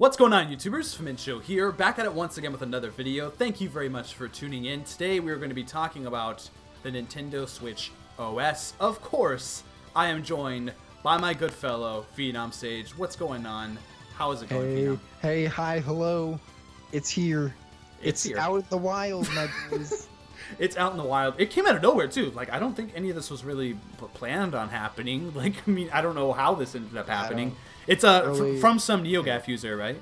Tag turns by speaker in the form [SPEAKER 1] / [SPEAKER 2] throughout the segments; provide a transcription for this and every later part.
[SPEAKER 1] What's going on, YouTubers? PhenomSage here, back at it once again with another video. Thank you very much for tuning in. Today we are going to be talking about the Nintendo Switch OS. Of course, I am joined by my good fellow, PhenomSage. What's going on? How is it going, Phenom?
[SPEAKER 2] Hey, hi, hello. It's here.
[SPEAKER 1] It's here.
[SPEAKER 2] Out in the wild, my boys.
[SPEAKER 1] It's out in the wild. It came out of nowhere, too. Like, I don't think any of this was really planned on happening. Like, I mean, I don't know how this ended up happening. It's from some NeoGAF user, right?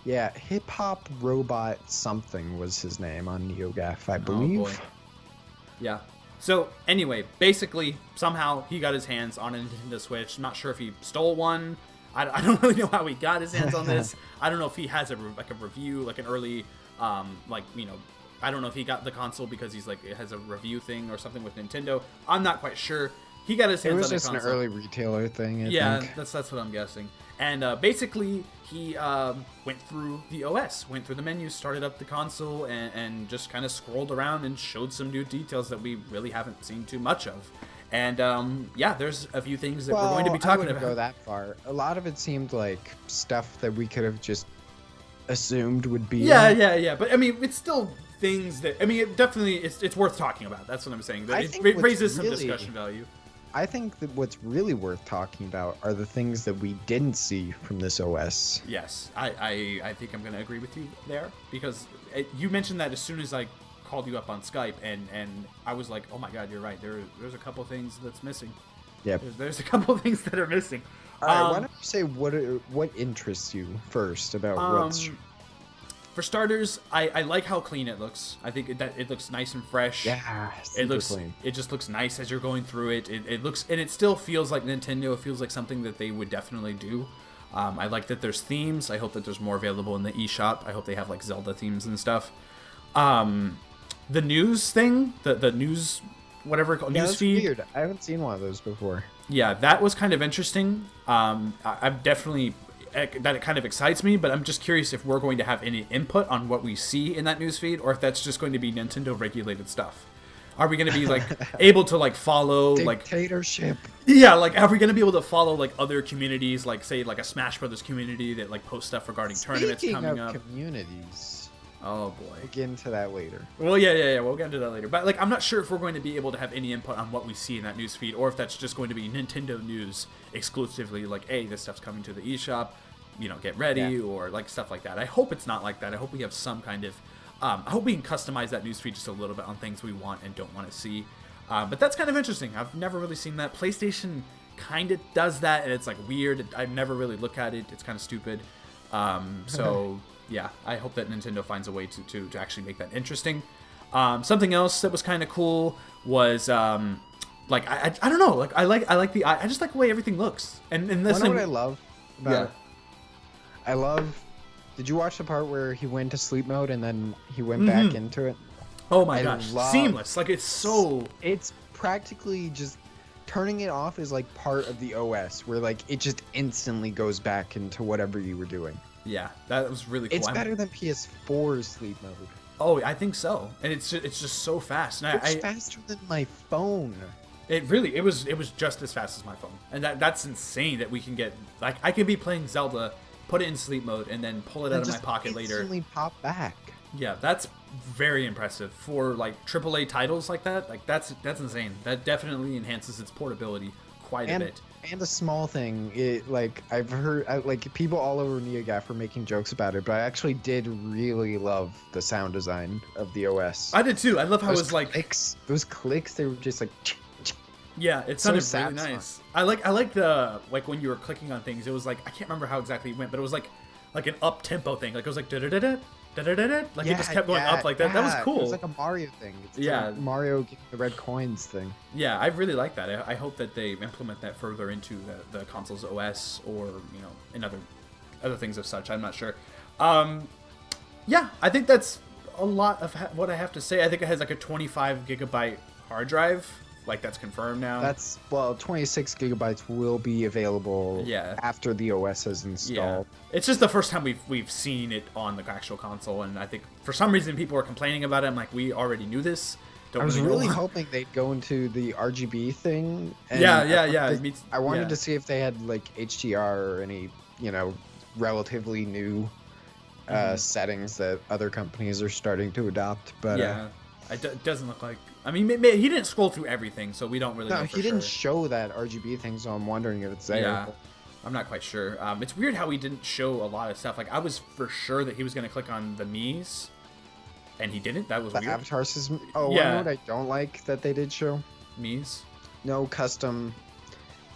[SPEAKER 2] Yeah, Hip Hop Robot something was his name on NeoGAF, I believe.
[SPEAKER 1] Oh, boy. Yeah. So, anyway, basically, somehow he got his hands on a Nintendo Switch. I'm not sure if he stole one. I don't really know how he got his hands on this. I don't know if he has a review, like an early, I don't know if he got the console because he's like, it has a review thing or something with Nintendo. I'm not quite sure. He got his hands on the console.
[SPEAKER 2] It was just an early retailer thing,
[SPEAKER 1] I
[SPEAKER 2] think.
[SPEAKER 1] that's what I'm guessing. And basically, he went through the OS, went through the menu, started up the console, and just kind of scrolled around and showed some new details that we really haven't seen too much of. And yeah, there's a few things that we're going to be talking about.
[SPEAKER 2] I wouldn't go that far. A lot of it seemed like stuff that we could have just assumed would be.
[SPEAKER 1] Yeah. But I mean, it's still things that, I mean, it definitely, it's worth talking about. That's what I'm saying. It raises some discussion value.
[SPEAKER 2] I think that what's really worth talking about are the things that we didn't see from this OS.
[SPEAKER 1] Yes, I think I'm going to agree with you there, because you mentioned that as soon as I called you up on Skype, and I was like, oh my god, you're right. There's a couple things that's missing.
[SPEAKER 2] Yep.
[SPEAKER 1] There's a couple things that are missing.
[SPEAKER 2] All right, why don't you say what interests you first about what's...
[SPEAKER 1] For starters, I like how clean it looks. I think that it looks nice and fresh.
[SPEAKER 2] Yeah,
[SPEAKER 1] clean. It just looks nice as you're going through it. It looks, and it still feels like Nintendo. It feels like something that they would definitely do. I like that there's themes. I hope that there's more available in the eShop. I hope they have like Zelda themes and stuff. The news thing, the news, whatever, news feed.
[SPEAKER 2] Weird. I haven't seen one of those before.
[SPEAKER 1] Yeah, that was kind of interesting. I'm definitely, that it kind of excites me, but I'm just curious if we're going to have any input on what we see in that newsfeed, or if that's just going to be Nintendo regulated stuff. Are we going to be like able to like follow
[SPEAKER 2] dictatorship?
[SPEAKER 1] Yeah, like are we going to be able to follow like other communities, like say like a Smash Brothers community that like post stuff regarding tournaments coming up?
[SPEAKER 2] Communities.
[SPEAKER 1] Oh boy.
[SPEAKER 2] We'll get into that later.
[SPEAKER 1] Well, yeah. We'll get into that later. But like, I'm not sure if we're going to be able to have any input on what we see in that news feed, or if that's just going to be Nintendo news exclusively. Like, hey, this stuff's coming to the eShop. You know, get ready, or like stuff like that. I hope it's not like that. I hope we have some kind of. I hope we can customize that news feed just a little bit on things we want and don't want to see. But that's kind of interesting. I've never really seen that. PlayStation kind of does that, and it's like weird. I've never really looked at it. It's kind of stupid. So. Yeah, I hope that Nintendo finds a way to actually make that interesting. Something else that was kind of cool was like I don't know, like I just like the way everything looks. And this
[SPEAKER 2] thing, what I love about it? I love. Did you watch the part where he went to sleep mode and then he went back into it?
[SPEAKER 1] Oh my gosh, seamless! Like
[SPEAKER 2] it's practically just turning it off is like part of the OS, where like it just instantly goes back into whatever you were doing.
[SPEAKER 1] Yeah, that was really cool.
[SPEAKER 2] It's better than PS4's sleep mode.
[SPEAKER 1] Oh, I think so. And it's just so fast. And
[SPEAKER 2] it's faster than my phone.
[SPEAKER 1] It was just as fast as my phone. And that's insane that we can get, like, I could be playing Zelda, put it in sleep mode, and then pull it out of my pocket later.
[SPEAKER 2] Instantly pop back.
[SPEAKER 1] Yeah, that's very impressive for like AAA titles like that. Like that's insane. That definitely enhances its portability quite a bit.
[SPEAKER 2] And a small thing, like I've heard, like people all over NeoGAF are making jokes about it, but I actually did really love the sound design of the OS.
[SPEAKER 1] I did too. I love how it was like
[SPEAKER 2] those clicks. They were just like.
[SPEAKER 1] Yeah, it sounded really nice. I like the like when you were clicking on things. It was like I can't remember how exactly it went, but it was like an up tempo thing. Like it was like da da da da. Like it just kept going up like that. That was cool.
[SPEAKER 2] It was like a Mario thing. It's like Mario getting the red coins thing.
[SPEAKER 1] Yeah, I really like that. I hope that they implement that further into the console's OS, or in other things of such. I'm not sure. Yeah, I think that's a lot of what I have to say. I think it has like a 25 gigabyte hard drive. Like that's confirmed now.
[SPEAKER 2] 26 gigabytes will be available after the OS is installed.
[SPEAKER 1] Yeah. It's just the first time we've seen it on the actual console, and I think for some reason people are complaining about it. I'm like, we already knew this.
[SPEAKER 2] I was really hoping they'd go into the RGB thing. And
[SPEAKER 1] yeah.
[SPEAKER 2] I wanted to see if they had like HDR or any, relatively new settings that other companies are starting to adopt. But
[SPEAKER 1] yeah, it doesn't look like. I mean, he didn't scroll through everything, so we don't really know
[SPEAKER 2] no,
[SPEAKER 1] for
[SPEAKER 2] he didn't
[SPEAKER 1] sure.
[SPEAKER 2] show that RGB thing, so I'm wondering if it's there.
[SPEAKER 1] Yeah, I'm not quite sure. It's weird how he didn't show a lot of stuff. Like, I was for sure that he was going to click on the Miis, and he didn't. That was
[SPEAKER 2] The
[SPEAKER 1] weird.
[SPEAKER 2] avatar system. Oh,
[SPEAKER 1] Yeah.
[SPEAKER 2] you know what I don't like that they did show?
[SPEAKER 1] Miis.
[SPEAKER 2] No custom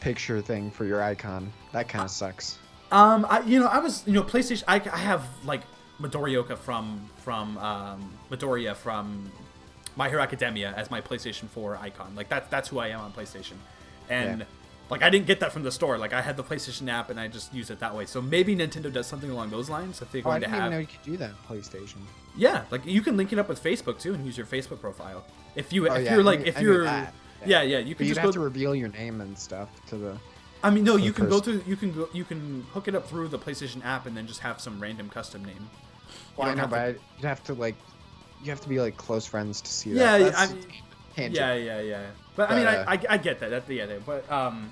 [SPEAKER 2] picture thing for your icon. That kind of sucks.
[SPEAKER 1] I was, PlayStation. I have like Midoriya from My Hero Academia as my PlayStation 4 icon. Like that's who I am on PlayStation, and like I didn't get that from the store. Like I had the PlayStation app and I just use it that way. So maybe Nintendo does something along those lines. If they're
[SPEAKER 2] Oh, I
[SPEAKER 1] going to
[SPEAKER 2] didn't even
[SPEAKER 1] have,
[SPEAKER 2] know you could do that on PlayStation.
[SPEAKER 1] yeah, like you can link it up with Facebook too and use your Facebook profile. If you're
[SPEAKER 2] I knew that.
[SPEAKER 1] yeah, you
[SPEAKER 2] But
[SPEAKER 1] can
[SPEAKER 2] you'd
[SPEAKER 1] just
[SPEAKER 2] have
[SPEAKER 1] go.
[SPEAKER 2] to reveal your name and stuff to the.
[SPEAKER 1] I mean, no,
[SPEAKER 2] to
[SPEAKER 1] you
[SPEAKER 2] the
[SPEAKER 1] can go
[SPEAKER 2] person.
[SPEAKER 1] through. You can hook it up through the PlayStation app and then just have some random custom name.
[SPEAKER 2] Well, I
[SPEAKER 1] don't
[SPEAKER 2] know,
[SPEAKER 1] have
[SPEAKER 2] but you'd have to you have to be like close friends to see
[SPEAKER 1] Yeah,
[SPEAKER 2] that.
[SPEAKER 1] I
[SPEAKER 2] That's
[SPEAKER 1] mean,
[SPEAKER 2] tangent.
[SPEAKER 1] yeah. But I mean,
[SPEAKER 2] But,
[SPEAKER 1] I get that. But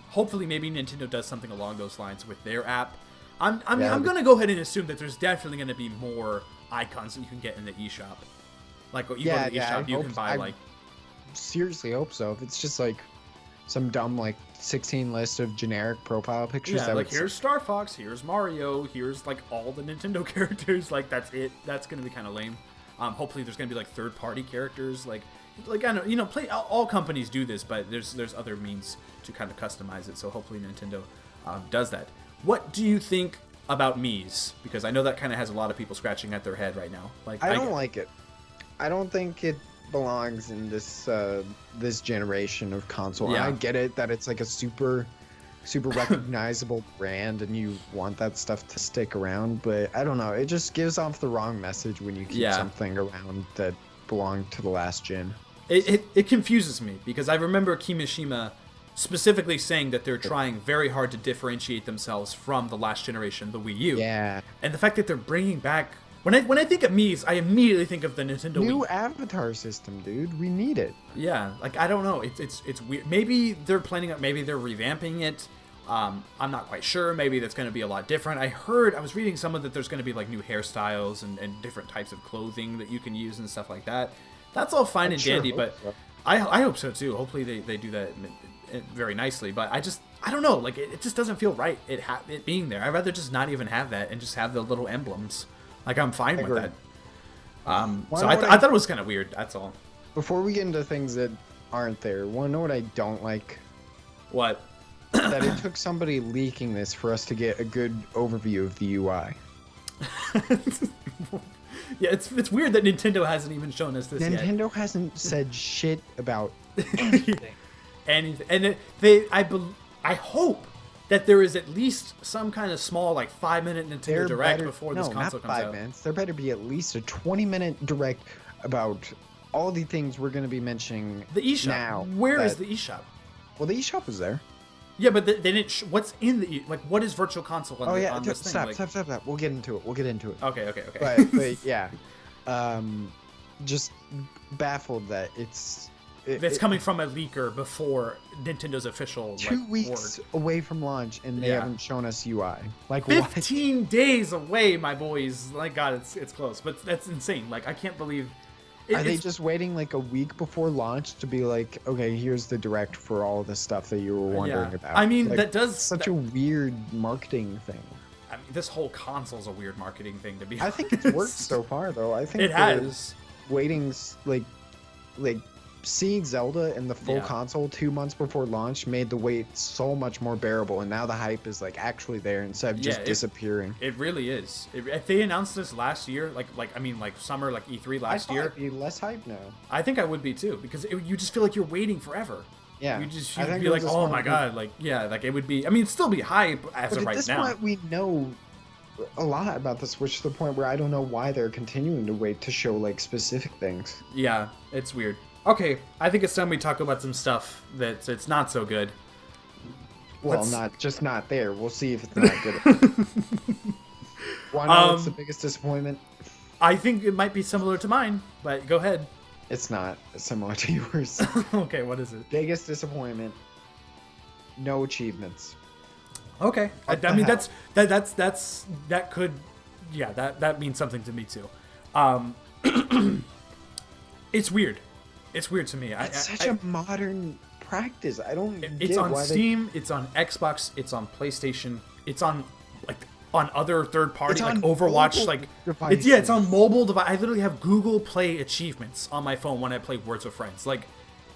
[SPEAKER 1] hopefully, maybe Nintendo does something along those lines with their app. I'm gonna go ahead and assume that there's definitely gonna be more icons that you can get in the eShop. Like you go to the eShop, you can buy
[SPEAKER 2] I
[SPEAKER 1] like.
[SPEAKER 2] seriously hope so. If it's just like some dumb 16 list of generic profile pictures,
[SPEAKER 1] Yeah,
[SPEAKER 2] that
[SPEAKER 1] like
[SPEAKER 2] would
[SPEAKER 1] here's Star Fox, here's Mario, here's like all the Nintendo characters. Like that's it. That's gonna be kind of lame. Hopefully there's gonna be like third-party characters. Like I don't play. All companies do this, but there's other means to kind of customize it. So hopefully Nintendo does that. What do you think about Miis? Because I know that kind of has a lot of people scratching at their head right now. Like
[SPEAKER 2] I don't like it. I don't think it belongs in this this generation of console.
[SPEAKER 1] Yeah.
[SPEAKER 2] I get it that it's like a super recognizable brand and you want that stuff to stick around, but I don't know. It just gives off the wrong message when you keep something around that belonged to the last gen.
[SPEAKER 1] It confuses me because I remember Kimishima specifically saying that they're trying very hard to differentiate themselves from the last generation, the Wii U.
[SPEAKER 2] Yeah.
[SPEAKER 1] And the fact that they're bringing back when I think of Miis, I immediately think of the Nintendo
[SPEAKER 2] New
[SPEAKER 1] Wii.
[SPEAKER 2] avatar system, dude. We need it.
[SPEAKER 1] Yeah, like I don't know. It's weird. Maybe they're maybe they're revamping it. I'm not quite sure. Maybe that's going to be a lot different. I was reading some of that there's going to be like new hairstyles and different types of clothing that you can use and stuff like that. That's all fine and dandy, but
[SPEAKER 2] so.
[SPEAKER 1] I hope so too. Hopefully they do that very nicely. But I don't know. Like it just doesn't feel right. It being there. I'd rather just not even have that and just have the little emblems. Like I'm fine with that. So I thought it was kind of weird. That's all.
[SPEAKER 2] Before we get into things that aren't there, want to know what I don't like?
[SPEAKER 1] What?
[SPEAKER 2] That it took somebody leaking this for us to get a good overview of the UI.
[SPEAKER 1] Yeah, it's weird that Nintendo hasn't even shown us this yet.
[SPEAKER 2] Nintendo hasn't said shit about anything.
[SPEAKER 1] And I hope that there is at least some kind of small 5-minute Nintendo Direct before this console comes out.
[SPEAKER 2] 5 minutes. There better be at least a 20-minute Direct about all the things we're going to be mentioning
[SPEAKER 1] The eShop.
[SPEAKER 2] now.
[SPEAKER 1] Where is the eShop?
[SPEAKER 2] Well, the eShop is there.
[SPEAKER 1] Yeah, but they didn't. What's in the what is Virtual Console on, on this thing?
[SPEAKER 2] Stop. We'll get into it.
[SPEAKER 1] Okay.
[SPEAKER 2] But yeah, just baffled that it's
[SPEAKER 1] coming from a leaker before Nintendo's official
[SPEAKER 2] 2 weeks away from launch and they haven't shown us UI.
[SPEAKER 1] 15 days away, my boys. Like God, it's close, but that's insane. Like I can't believe.
[SPEAKER 2] Are they just waiting a week before launch to be like, okay, here's the Direct for all the stuff that you were wondering about?
[SPEAKER 1] I mean, that does
[SPEAKER 2] such a weird marketing thing.
[SPEAKER 1] I mean, this whole console's a weird marketing thing to be.
[SPEAKER 2] I think it's worked so far, though. I think
[SPEAKER 1] it has.
[SPEAKER 2] Waiting seeing Zelda in the full console 2 months before launch made the wait so much more bearable, and now the hype is actually there instead of just disappearing.
[SPEAKER 1] It really is. If they announced this last year, summer, E3 last year,
[SPEAKER 2] I'd be less hype now.
[SPEAKER 1] I think I would be too, because you just feel like you're waiting forever.
[SPEAKER 2] Yeah,
[SPEAKER 1] you'd be like, oh my god, it would be. I mean, it'd still be hype as of right now. But at this
[SPEAKER 2] point, we know a lot about the Switch to the point where I don't know why they're continuing to wait to show specific things.
[SPEAKER 1] Yeah, it's weird. Okay, I think it's time we talk about some stuff that's not so good.
[SPEAKER 2] Well, not there. We'll see if it's not good. Wanna know what's the biggest disappointment?
[SPEAKER 1] I think it might be similar to mine, but go ahead.
[SPEAKER 2] It's not similar to yours.
[SPEAKER 1] Okay, what is it?
[SPEAKER 2] Biggest disappointment, no achievements.
[SPEAKER 1] Okay. I mean, that could, yeah, that means something to me too. It's weird. It's weird to me.
[SPEAKER 2] It's such a modern practice. I don't
[SPEAKER 1] It's
[SPEAKER 2] get
[SPEAKER 1] on
[SPEAKER 2] why
[SPEAKER 1] Steam, it's on Xbox, it's on PlayStation, it's on like on other third party like Overwatch, like it's on mobile device. I literally have Google Play achievements on my phone when I play Words with Friends. Like,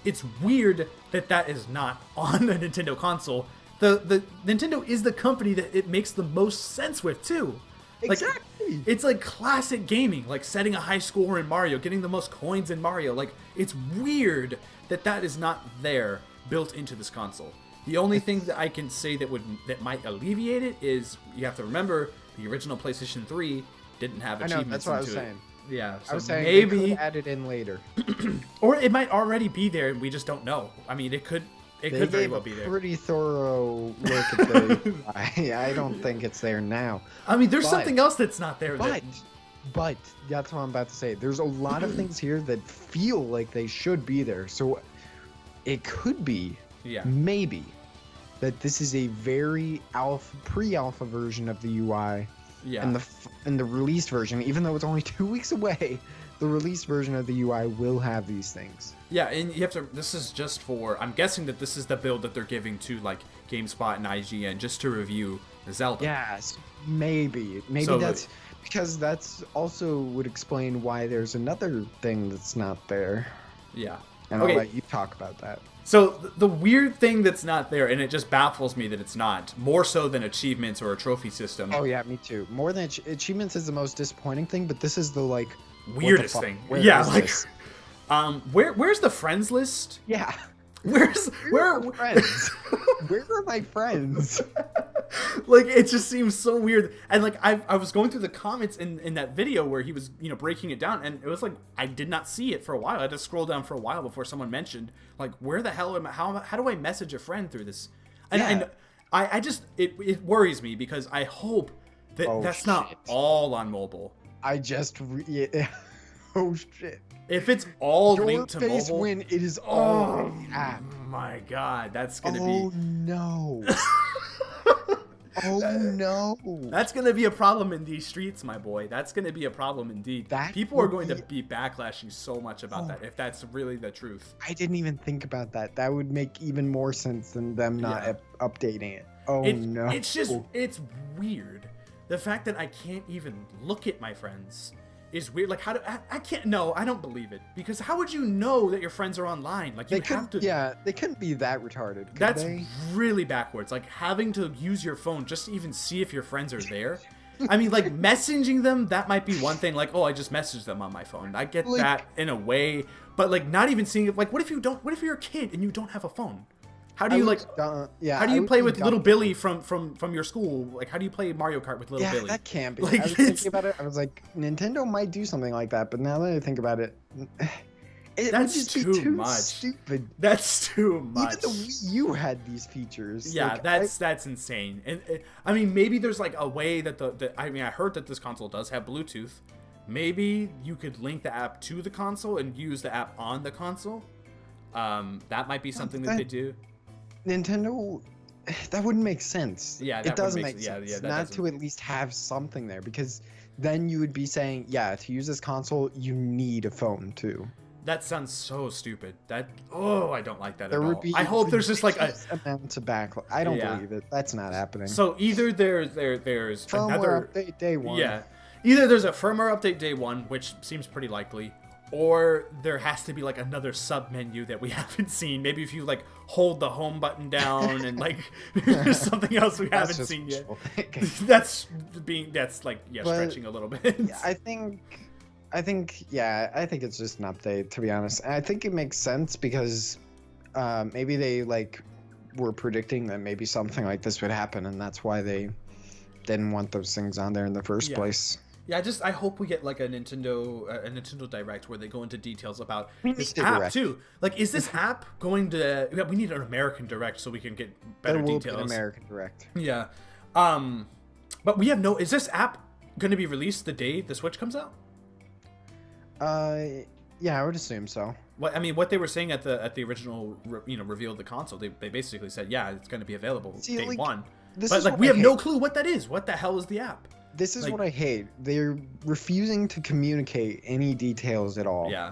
[SPEAKER 1] it's weird that is not on a Nintendo console. The Nintendo is the company that it makes the most sense with too. Like,
[SPEAKER 2] exactly.
[SPEAKER 1] It's like classic gaming, like setting a high score in Mario, getting the most coins in Mario. Like, it's weird that is not there, built into this console. The only thing that I can say that might alleviate it is you have to remember the original PlayStation 3 didn't have achievements.
[SPEAKER 2] That's what I was saying.
[SPEAKER 1] Yeah, so
[SPEAKER 2] I was saying
[SPEAKER 1] maybe
[SPEAKER 2] they could add it in later,
[SPEAKER 1] or it might already be there and we just don't know. I mean, it could very well be there.
[SPEAKER 2] Pretty thorough look at the. I don't think it's there now.
[SPEAKER 1] I mean, there's something else that's not there.
[SPEAKER 2] But that's what I'm about to say. There's a lot of things here that feel like they should be there. So it could be, maybe, that this is a very pre-alpha version of the UI.
[SPEAKER 1] Yeah.
[SPEAKER 2] And the released version, even though it's only 2 weeks away, the released version of the UI will have these things.
[SPEAKER 1] Yeah, and you have to. This is just for. I'm guessing that this is the build that they're giving to like GameSpot and IGN just to review Zelda.
[SPEAKER 2] Yes, maybe
[SPEAKER 1] So
[SPEAKER 2] that's because that's also would explain why there's another thing that's not there.
[SPEAKER 1] Yeah.
[SPEAKER 2] And I'll let you talk about that.
[SPEAKER 1] So the weird thing that's not there, and it just baffles me that it's not, more so than achievements or a trophy system.
[SPEAKER 2] Oh yeah, me too. More than achievements is the most disappointing thing, but this is the like
[SPEAKER 1] weirdest thing.
[SPEAKER 2] Where's
[SPEAKER 1] the friends list?
[SPEAKER 2] Yeah.
[SPEAKER 1] Where
[SPEAKER 2] are my friends? Where are my friends?
[SPEAKER 1] Like, it just seems so weird. And like I was going through the comments in that video where he was, breaking it down, and it was like I did not see it for a while. I had to scroll down for a while before someone mentioned, like, where the hell am I, how do I message a friend through this? And I just it worries me because I hope that that's not all on mobile.
[SPEAKER 2] Oh shit.
[SPEAKER 1] If it's all linked to mobile,
[SPEAKER 2] when it is all app.
[SPEAKER 1] My God, that's gonna be.
[SPEAKER 2] Oh no. Oh no.
[SPEAKER 1] That's gonna be a problem in these streets, my boy. That's gonna be a problem indeed. People are going to be backlashing so much about that if that's really the truth.
[SPEAKER 2] I didn't even think about that. That would make even more sense than them not updating it. No.
[SPEAKER 1] It's weird. The fact that I can't even look at my friends is weird. Like, I can't. No, I don't believe it, because how would you know that your friends are online? Like, you have to.
[SPEAKER 2] Yeah, they couldn't be that retarded.
[SPEAKER 1] That's really backwards. Like, having to use your phone just to even see if your friends are there. I mean, like, messaging them, that might be one thing. Like, oh, I just messaged them on my phone. I get that in a way, but like, not even seeing it. Like, what if you're a kid and you don't have a phone? How do you how do you play with little Billy from your school? Like, how do you play Mario Kart with little Billy?
[SPEAKER 2] Yeah, that can be.
[SPEAKER 1] Like,
[SPEAKER 2] I was thinking about it. I was like, Nintendo might do something like that, but now that I think about it,
[SPEAKER 1] that's too much.
[SPEAKER 2] Stupid.
[SPEAKER 1] That's too much.
[SPEAKER 2] Even the Wii U had these features.
[SPEAKER 1] Yeah, that's insane. And I mean, maybe there's like a way that I heard that this console does have Bluetooth. Maybe you could link the app to the console and use the app on the console. That might be something that they do.
[SPEAKER 2] Nintendo, that wouldn't make sense.
[SPEAKER 1] Yeah,
[SPEAKER 2] it doesn't make sense not to at least have something there, because then you would be saying, yeah, to use this console, you need a phone too.
[SPEAKER 1] That sounds so stupid. I don't like that at all. I hope there's just like a
[SPEAKER 2] amount of backlog. I don't believe it. That's not happening.
[SPEAKER 1] So either there's
[SPEAKER 2] firmware
[SPEAKER 1] another
[SPEAKER 2] update day one.
[SPEAKER 1] Yeah, either there's a firmware update day one, which seems pretty likely, or there has to be like another sub menu that we haven't seen. Maybe if you like hold the home button down and like there's something else we haven't seen yet. That's stretching a little bit.
[SPEAKER 2] Yeah, I think it's just an update, to be honest. And I think it makes sense because maybe they were predicting that maybe something like this would happen, and that's why they didn't want those things on there in the first place. Yeah,
[SPEAKER 1] I hope we get like a Nintendo Direct where they go into details about this app too. Like, is this app going to? We need an American Direct so we can get better details.
[SPEAKER 2] There will be an American Direct.
[SPEAKER 1] Yeah, but we have no. Is this app going to be released the day the Switch comes out?
[SPEAKER 2] Yeah, I would assume so.
[SPEAKER 1] What they were saying at the original reveal of the console, they basically said, yeah, it's going to be available day one. But like we have no clue what that is. What the hell is the app?
[SPEAKER 2] This is what I hate. They're refusing to communicate any details at all.
[SPEAKER 1] Yeah.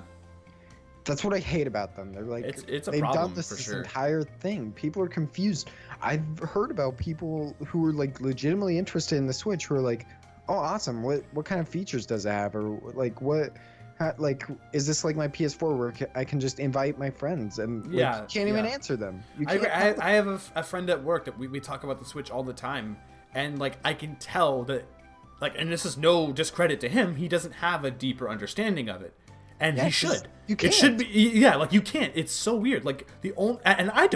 [SPEAKER 2] That's what I hate about them. They're like,
[SPEAKER 1] it's a
[SPEAKER 2] they've
[SPEAKER 1] problem
[SPEAKER 2] done this
[SPEAKER 1] for sure.
[SPEAKER 2] entire thing. People are confused. I've heard about people who are like legitimately interested in the Switch who are like, oh, awesome. What kind of features does it have? Or like like, is this like my PS4 where I can just invite my friends and like, you can't even answer them?
[SPEAKER 1] I have a friend at work that we talk about the Switch all the time, and like I can tell that, like, and this is no discredit to him, he doesn't have a deeper understanding of it, and he should. It should be, like you can't. It's so weird. Like and I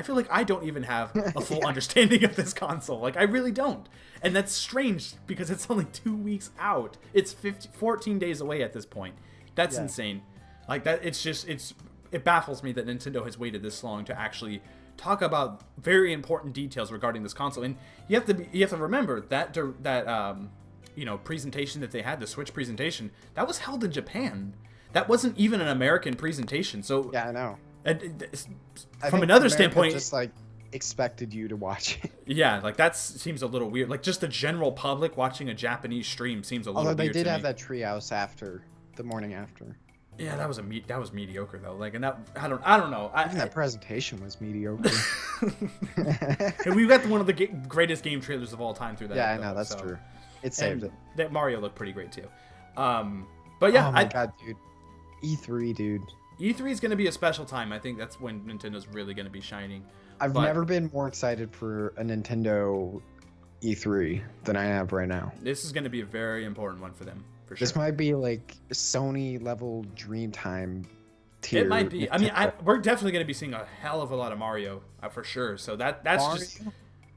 [SPEAKER 1] feel like I don't even have a full understanding of this console. Like I really don't. And that's strange because it's only 2 weeks out. It's 14 days away at this point. That's insane. Like that, it baffles me that Nintendo has waited this long to actually talk about very important details regarding this console. And you have to remember that presentation that they had, the Switch presentation, that was held in Japan. That wasn't even an American presentation. So
[SPEAKER 2] yeah, I know.
[SPEAKER 1] And from another standpoint,
[SPEAKER 2] just like expected you to watch it.
[SPEAKER 1] Yeah, like that seems a little weird. Like just the general public watching a Japanese stream seems a little weird.
[SPEAKER 2] Although they did have that treehouse after the morning after.
[SPEAKER 1] Yeah, that was mediocre though. Like, and that I don't know.
[SPEAKER 2] Even that presentation was mediocre.
[SPEAKER 1] And we got one of the greatest game trailers of all time through that.
[SPEAKER 2] Yeah, I know, that's true. It saved it.
[SPEAKER 1] That Mario looked pretty great too. But yeah,
[SPEAKER 2] oh my god, dude. E3, dude.
[SPEAKER 1] E3 is going to be a special time. I think that's when Nintendo's really going to be shining.
[SPEAKER 2] I've never been more excited for a Nintendo E3 than I have right now.
[SPEAKER 1] This is going to be a very important one for them, for sure.
[SPEAKER 2] This might be like Sony level dream time tier.
[SPEAKER 1] It might be. I mean, we're definitely going to be seeing a hell of a lot of Mario for sure. So that's Mario, just.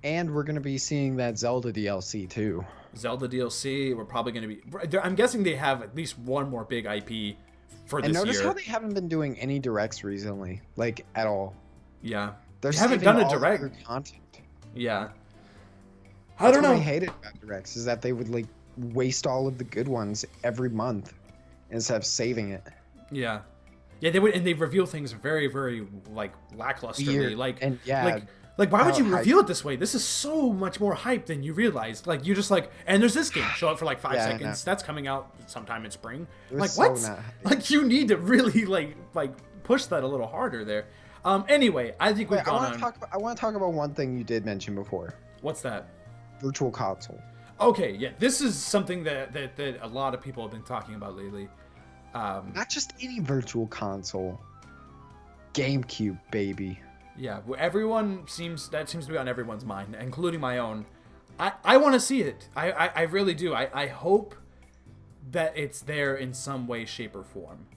[SPEAKER 2] And we're going to be seeing that Zelda DLC too.
[SPEAKER 1] Zelda DLC. We're probably going to be. I'm guessing they have at least one more big IP for this year.
[SPEAKER 2] And notice how they haven't been doing any directs recently, like at all.
[SPEAKER 1] Yeah.
[SPEAKER 2] They
[SPEAKER 1] haven't done a direct
[SPEAKER 2] content.
[SPEAKER 1] Yeah.
[SPEAKER 2] I don't know. What I hated about directs is that they would like waste all of the good ones every month instead of saving it.
[SPEAKER 1] Yeah. Yeah, they would, and they reveal things very, very like lacklusterly. Like why would you reveal it this way? This is so much more hype than you realize. Like you just like, and there's this game show up for like 5 seconds. That's coming out sometime in spring. Like what? Like you need to really like push that a little harder there. Anyway, I think we've gone on.
[SPEAKER 2] I want to talk about one thing you did mention before.
[SPEAKER 1] What's that?
[SPEAKER 2] Virtual console.
[SPEAKER 1] Okay, yeah, this is something that a lot of people have been talking about lately.
[SPEAKER 2] Not just any virtual console. GameCube, baby.
[SPEAKER 1] Yeah, that seems to be on everyone's mind, including my own. I want to see it. I really do. I hope that it's there in some way, shape, or form.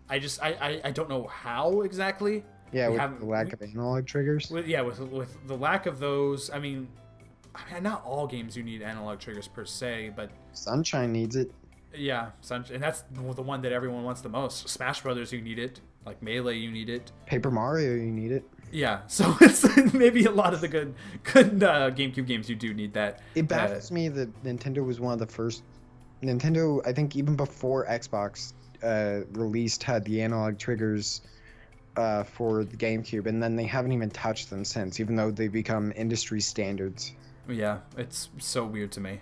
[SPEAKER 1] I don't know how exactly.
[SPEAKER 2] Yeah, with the lack of analog triggers.
[SPEAKER 1] With the lack of those, I mean, not all games you need analog triggers per se, but
[SPEAKER 2] Sunshine needs it.
[SPEAKER 1] Yeah, and that's the one that everyone wants the most. Smash Brothers, you need it. Like Melee, you need it.
[SPEAKER 2] Paper Mario, you need it.
[SPEAKER 1] Yeah, so it's maybe a lot of the good GameCube games you do need that.
[SPEAKER 2] It baffles me that Nintendo was one of the first. Nintendo, I think, even before Xbox released, had the analog triggers for the GameCube, and then they haven't even touched them since, even though they've become industry standards.
[SPEAKER 1] Yeah, it's so weird to me.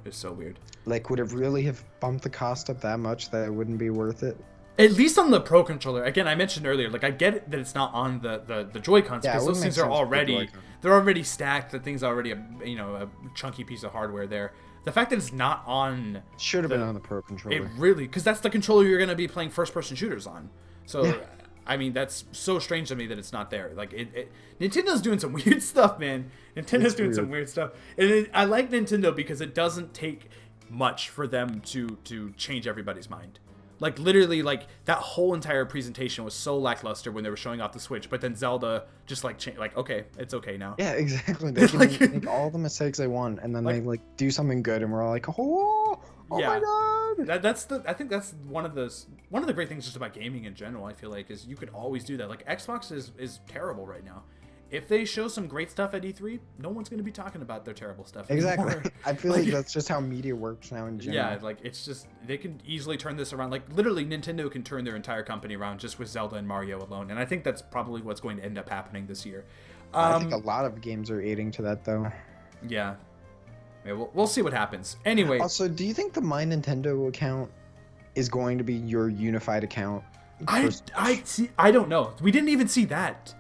[SPEAKER 1] It's so weird.
[SPEAKER 2] Like, would it really have bumped the cost up that much that it wouldn't be worth it?
[SPEAKER 1] At least on the Pro Controller. Again, I mentioned earlier, like I get it that it's not on the Joy-Cons because those things are already stacked. The thing's already a chunky piece of hardware there. The fact that it's not on
[SPEAKER 2] should have been on the Pro Controller.
[SPEAKER 1] It really, because that's the controller you're going to be playing first-person shooters on. So. Yeah. I mean, that's so strange to me that it's not there. Like, Nintendo's doing some weird stuff, man. Nintendo's doing some weird stuff. And I like Nintendo because it doesn't take much for them to change everybody's mind. Like, literally, like, that whole entire presentation was so lackluster when they were showing off the Switch. But then Zelda just, like, okay, it's okay now.
[SPEAKER 2] Yeah, exactly. They can make all the mistakes they want, and then they, like, do something good, and we're all like, oh my god.
[SPEAKER 1] I think that's one of the great things just about gaming in general. I feel like is you could always do that. Like Xbox is terrible right now. If they show some great stuff at E3, no one's going to be talking about their terrible stuff anymore.
[SPEAKER 2] Exactly. I feel like that's just how media works now in general.
[SPEAKER 1] Yeah, like it's just they can easily turn this around. Like literally, Nintendo can turn their entire company around just with Zelda and Mario alone. And I think that's probably what's going to end up happening this year.
[SPEAKER 2] I think a lot of games are aiding to that, though.
[SPEAKER 1] Yeah. We'll see what happens. Anyway.
[SPEAKER 2] Also, do you think the My Nintendo account is going to be your unified account?
[SPEAKER 1] I don't know. We didn't even see that.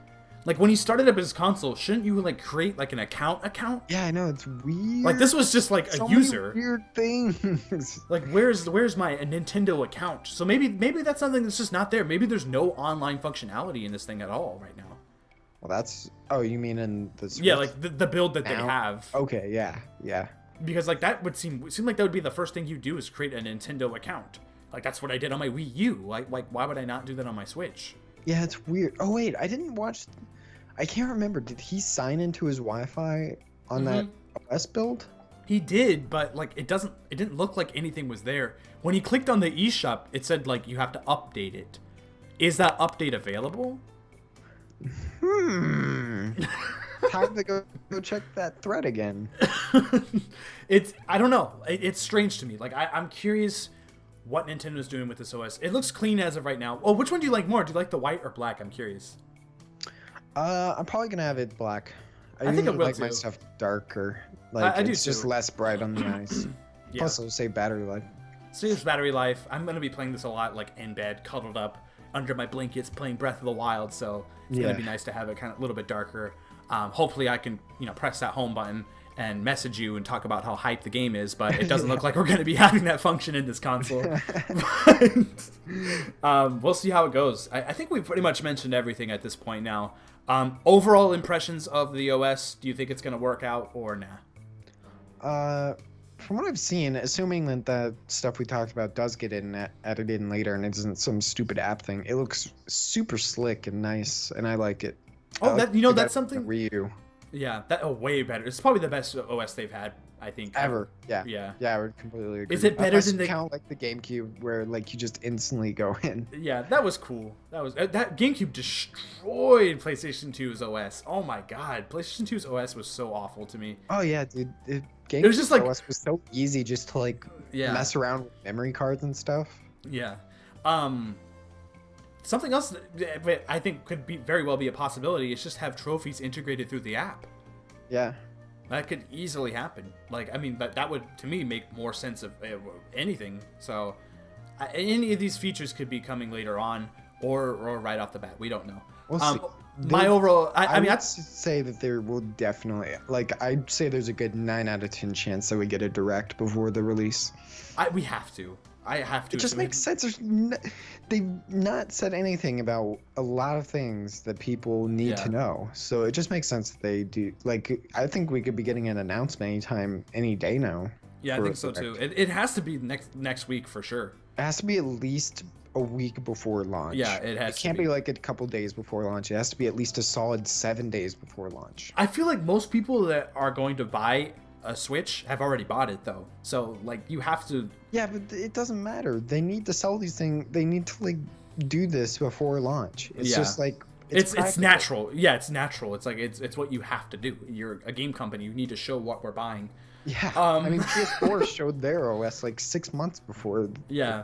[SPEAKER 1] Like, when he started up his console, shouldn't you, like, create, like, an account?
[SPEAKER 2] Yeah, I know, it's weird.
[SPEAKER 1] Like, this was just, like, a user.
[SPEAKER 2] Weird things.
[SPEAKER 1] Like, where's my Nintendo account? So maybe that's something that's just not there. Maybe there's no online functionality in this thing at all right now.
[SPEAKER 2] Well, that's... Oh, you mean in the Switch?
[SPEAKER 1] Yeah, like, the build that they have.
[SPEAKER 2] Okay, yeah.
[SPEAKER 1] Because, like, that would seem like that would be the first thing you do is create a Nintendo account. Like, that's what I did on my Wii U. Like, why would I not do that on my Switch?
[SPEAKER 2] Yeah, it's weird. Oh, wait, I didn't watch... I can't remember. Did he sign into his Wi-Fi on that OS build?
[SPEAKER 1] He did, but like it didn't look like anything was there. When he clicked on the eShop, it said like you have to update it. Is that update available?
[SPEAKER 2] Time to go check that thread again.
[SPEAKER 1] I don't know. It's strange to me. Like I'm curious what Nintendo's doing with this OS. It looks clean as of right now. Oh, which one do you like more? Do you like the white or black? I'm curious.
[SPEAKER 2] I'm probably gonna have it black. I
[SPEAKER 1] think I will
[SPEAKER 2] like my
[SPEAKER 1] too.
[SPEAKER 2] stuff darker. Like
[SPEAKER 1] I
[SPEAKER 2] it's
[SPEAKER 1] do
[SPEAKER 2] just
[SPEAKER 1] too.
[SPEAKER 2] less bright on the eyes.
[SPEAKER 1] Yeah.
[SPEAKER 2] Plus, it'll save battery life.
[SPEAKER 1] Saves battery life. I'm gonna be playing this a lot, like in bed, cuddled up under my blankets, playing Breath of the Wild. So it's gonna be nice to have it kind of a little bit darker. Hopefully, I can press that home button and message you and talk about how hyped the game is. But it doesn't look like we're gonna be having that function in this console. We'll see how it goes. I think we've pretty much mentioned everything at this point now. Overall impressions of the OS, do you think it's going to work out or nah?
[SPEAKER 2] From what I've seen, assuming that the stuff we talked about does get added in later and it isn't some stupid app thing, it looks super slick and nice, and I like it.
[SPEAKER 1] Oh, that's something.
[SPEAKER 2] Ryu.
[SPEAKER 1] Yeah, way better. It's probably the best OS they've had, I think.
[SPEAKER 2] Ever. Yeah.
[SPEAKER 1] Yeah.
[SPEAKER 2] Yeah, I would completely agree.
[SPEAKER 1] Is it better than the
[SPEAKER 2] count like the GameCube where like you just instantly go in?
[SPEAKER 1] Yeah, that was cool. That GameCube destroyed PlayStation 2's OS. Oh my god, PlayStation 2's OS was so awful to me.
[SPEAKER 2] Oh yeah, dude.
[SPEAKER 1] It was just like
[SPEAKER 2] OS was so easy just to like mess around with memory cards and stuff.
[SPEAKER 1] Yeah. Something else that I think could very well be a possibility is just have trophies integrated through the app.
[SPEAKER 2] Yeah.
[SPEAKER 1] That could easily happen. Like, I mean, that would, to me, make more sense of anything. So, any of these features could be coming later on or right off the bat. We don't know.
[SPEAKER 2] We'll see.
[SPEAKER 1] My overall... I mean,
[SPEAKER 2] I'd say that there will definitely... Like, I'd say there's a good 9 out of 10 chance that we get a direct before the release.
[SPEAKER 1] We have to. I have to.
[SPEAKER 2] It just makes sense. They've not said anything about a lot of things that people need to know. So it just makes sense that they do. Like, I think we could be getting an announcement anytime, any day now.
[SPEAKER 1] Yeah, I think so too. It has to be next week for sure.
[SPEAKER 2] It has to be at least a week before launch.
[SPEAKER 1] Yeah, it has to be.
[SPEAKER 2] It can't be like a couple days before launch. It has to be at least a solid 7 days before launch.
[SPEAKER 1] I feel like most people that are going to buy a Switch have already bought it though, so like you have to.
[SPEAKER 2] Yeah, but it doesn't matter. They need to sell these things. They need to like do this before launch. It's just like
[SPEAKER 1] it's natural. Yeah, it's natural. It's like it's what you have to do. You're a game company. You need to show what we're buying.
[SPEAKER 2] Yeah. I mean, PS4 showed their OS like 6 months before.
[SPEAKER 1] Yeah.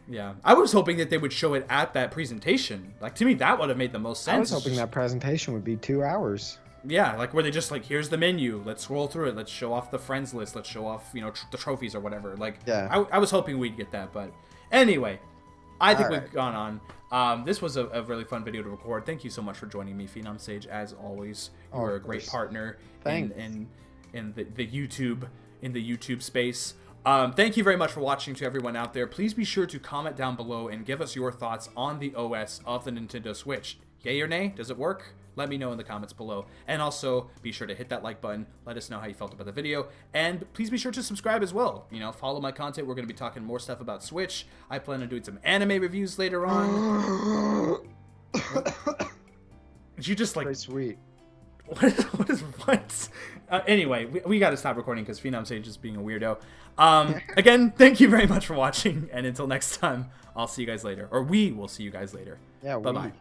[SPEAKER 1] Yeah, I was hoping that they would show it at that presentation. Like, to me, that would have made the most sense.
[SPEAKER 2] I was hoping that presentation would be 2 hours.
[SPEAKER 1] Yeah, like where they just like, here's the menu. Let's scroll through it. Let's show off the friends list. Let's show off, the trophies or whatever. Like,
[SPEAKER 2] yeah.
[SPEAKER 1] I was hoping we'd get that, but anyway, I think we've gone on. This was a really fun video to record. Thank you so much for joining me, PhenomSage. As always, you are a great partner in the YouTube space. Thank you very much for watching to everyone out there. Please be sure to comment down below and give us your thoughts on the OS of the Nintendo Switch. Yay or nay? Does it work? Let me know in the comments below. And also, be sure to hit that like button. Let us know how you felt about the video. And please be sure to subscribe as well. Follow my content. We're going to be talking more stuff about Switch. I plan on doing some anime reviews later on. Did you just like...
[SPEAKER 2] Very sweet.
[SPEAKER 1] What? Anyway, we got to stop recording because PhenomSage is being a weirdo. Again, thank you very much for watching. And until next time, I'll see you guys later. Or we will see you guys later.
[SPEAKER 2] Yeah,
[SPEAKER 1] Bye-bye.